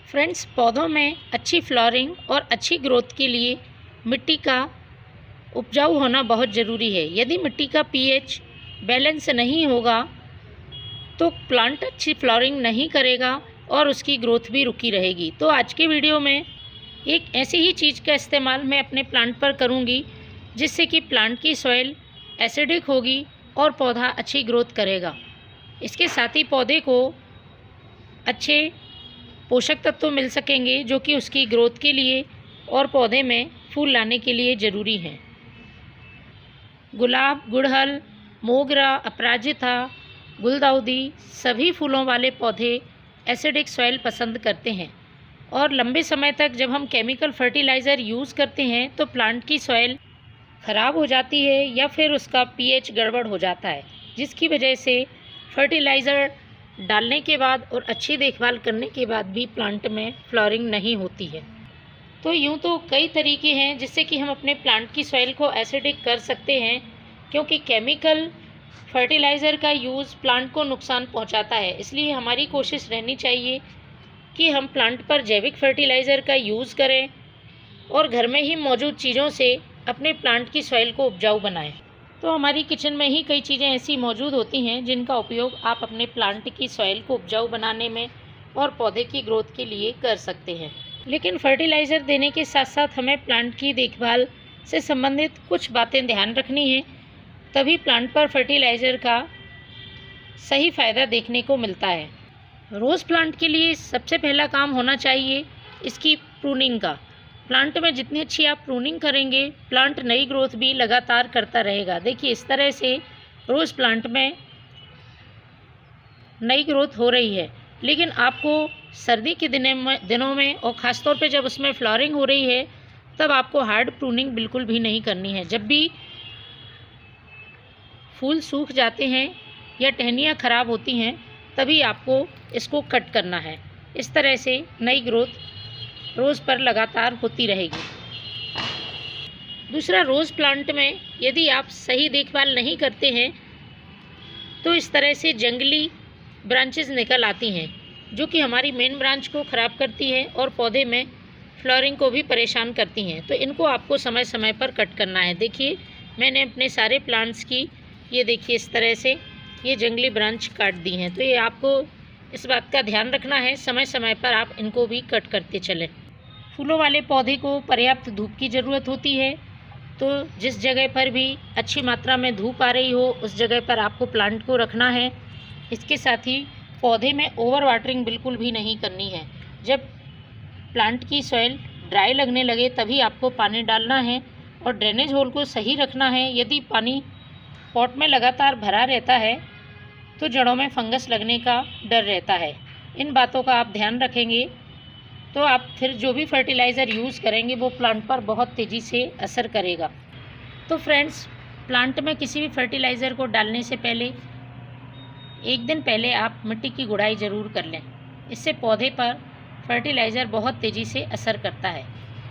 Friends, पौधों में अच्छी फ्लावरिंग और अच्छी ग्रोथ के लिए मिट्टी का उपजाऊ होना बहुत ज़रूरी है। यदि मिट्टी का पीएच बैलेंस नहीं होगा तो प्लांट अच्छी फ्लावरिंग नहीं करेगा और उसकी ग्रोथ भी रुकी रहेगी। तो आज के वीडियो में एक ऐसी ही चीज़ का इस्तेमाल मैं अपने प्लांट पर करूंगी जिससे कि प्लांट की सॉइल एसिडिक होगी और पौधा अच्छी ग्रोथ करेगा। इसके साथ ही पौधे को अच्छे पोषक तत्व मिल सकेंगे जो कि उसकी ग्रोथ के लिए और पौधे में फूल लाने के लिए ज़रूरी हैं। गुलाब, गुड़हल, मोगरा, अपराजिता, गुलदाउदी सभी फूलों वाले पौधे एसिडिक सॉइल पसंद करते हैं और लंबे समय तक जब हम केमिकल फर्टिलाइज़र यूज़ करते हैं तो प्लांट की सॉइल ख़राब हो जाती है या फिर उसका पीएच गड़बड़ हो जाता है, जिसकी वजह से फर्टिलाइज़र डालने के बाद और अच्छी देखभाल करने के बाद भी प्लांट में फ्लावरिंग नहीं होती है। तो यूँ तो कई तरीके हैं जिससे कि हम अपने प्लांट की सॉइल को एसिडिक कर सकते हैं, क्योंकि केमिकल फर्टिलाइज़र का यूज़ प्लांट को नुकसान पहुंचाता है। इसलिए हमारी कोशिश रहनी चाहिए कि हम प्लांट पर जैविक फर्टिलाइज़र का यूज़ करें और घर में ही मौजूद चीज़ों से अपने प्लांट की सॉइल को उपजाऊ बनाएं। तो हमारी किचन में ही कई चीज़ें ऐसी मौजूद होती हैं जिनका उपयोग आप अपने प्लांट की सॉइल को उपजाऊ बनाने में और पौधे की ग्रोथ के लिए कर सकते हैं। लेकिन फर्टिलाइज़र देने के साथ साथ हमें प्लांट की देखभाल से संबंधित कुछ बातें ध्यान रखनी है, तभी प्लांट पर फर्टिलाइज़र का सही फ़ायदा देखने को मिलता है। रोज़ प्लांट के लिए सबसे पहला काम होना चाहिए इसकी प्रूनिंग का। प्लांट में जितनी अच्छी आप प्रूनिंग करेंगे, प्लांट नई ग्रोथ भी लगातार करता रहेगा। देखिए, इस तरह से रोज़ प्लांट में नई ग्रोथ हो रही है। लेकिन आपको सर्दी के दिनों में और ख़ासतौर पे जब उसमें फ्लावरिंग हो रही है, तब आपको हार्ड प्रूनिंग बिल्कुल भी नहीं करनी है। जब भी फूल सूख जाते हैं या टहनियाँ ख़राब होती हैं, तभी आपको इसको कट करना है। इस तरह से नई ग्रोथ रोज़ पर लगातार होती रहेगी। दूसरा, रोज़ प्लांट में यदि आप सही देखभाल नहीं करते हैं तो इस तरह से जंगली ब्रांचेस निकल आती हैं जो कि हमारी मेन ब्रांच को ख़राब करती है और पौधे में फ्लावरिंग को भी परेशान करती हैं। तो इनको आपको समय समय पर कट करना है। देखिए, मैंने अपने सारे प्लांट्स की ये देखिए इस तरह से ये जंगली ब्रांच काट दी हैं। तो ये आपको इस बात का ध्यान रखना है, समय समय पर आप इनको भी कट करते चलें। फूलों वाले पौधे को पर्याप्त धूप की ज़रूरत होती है, तो जिस जगह पर भी अच्छी मात्रा में धूप आ रही हो उस जगह पर आपको प्लांट को रखना है। इसके साथ ही पौधे में ओवर वाटरिंग बिल्कुल भी नहीं करनी है। जब प्लांट की सॉइल ड्राई लगने लगे तभी आपको पानी डालना है और ड्रेनेज होल को सही रखना है। यदि पानी पॉट में लगातार भरा रहता है तो जड़ों में फंगस लगने का डर रहता है। इन बातों का आप ध्यान रखेंगे तो आप फिर जो भी फर्टिलाइज़र यूज़ करेंगे वो प्लांट पर बहुत तेज़ी से असर करेगा। तो फ्रेंड्स, प्लांट में किसी भी फर्टिलाइज़र को डालने से पहले एक दिन पहले आप मिट्टी की गुड़ाई ज़रूर कर लें। इससे पौधे पर फर्टिलाइज़र बहुत तेज़ी से असर करता है।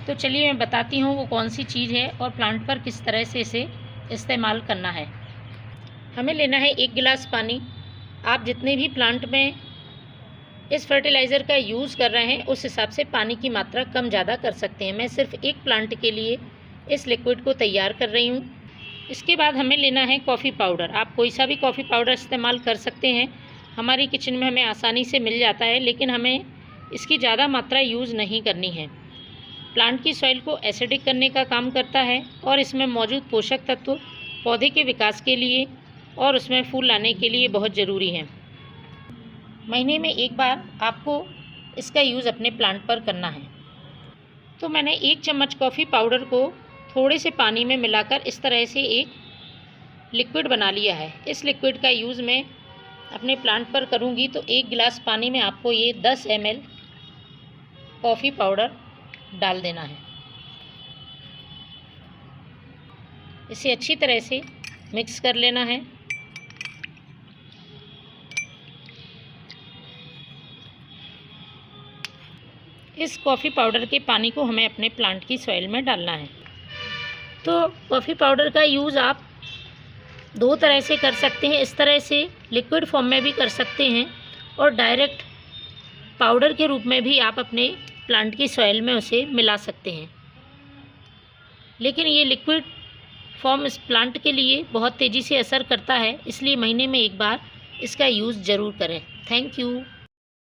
तो चलिए मैं बताती हूँ वो कौन सी चीज़ है और प्लांट पर किस तरह से इसे इस्तेमाल करना है। हमें लेना है 1 गिलास पानी। आप जितने भी प्लांट में इस फर्टिलाइज़र का यूज़ कर रहे हैं उस हिसाब से पानी की मात्रा कम ज़्यादा कर सकते हैं। मैं सिर्फ एक प्लांट के लिए इस लिक्विड को तैयार कर रही हूँ। इसके बाद हमें लेना है कॉफ़ी पाउडर। आप कोई सा भी कॉफ़ी पाउडर इस्तेमाल कर सकते हैं, हमारी किचन में हमें आसानी से मिल जाता है, लेकिन हमें इसकी ज़्यादा मात्रा यूज़ नहीं करनी है। प्लांट की सॉइल को एसिडिक करने का काम करता है और इसमें मौजूद पोषक तत्व पौधे के विकास के लिए और उसमें फूल लाने के लिए बहुत ज़रूरी हैं। महीने में एक बार आपको इसका यूज़ अपने प्लांट पर करना है। तो मैंने 1 चम्मच कॉफ़ी पाउडर को थोड़े से पानी में मिलाकर इस तरह से एक लिक्विड बना लिया है। इस लिक्विड का यूज़ मैं अपने प्लांट पर करूँगी। तो 1 गिलास पानी में आपको ये 10 ml कॉफ़ी पाउडर डाल देना है। इसे अच्छी तरह से मिक्स कर लेना है। इस कॉफ़ी पाउडर के पानी को हमें अपने प्लांट की सॉइल में डालना है। तो कॉफ़ी पाउडर का यूज़ आप 2 तरह से कर सकते हैं। इस तरह से लिक्विड फॉर्म में भी कर सकते हैं और डायरेक्ट पाउडर के रूप में भी आप अपने प्लांट की सॉइल में उसे मिला सकते हैं। लेकिन ये लिक्विड फॉर्म इस प्लांट के लिए बहुत तेज़ी से असर करता है, इसलिए महीने में एक बार इसका यूज़ ज़रूर करें। Thank you.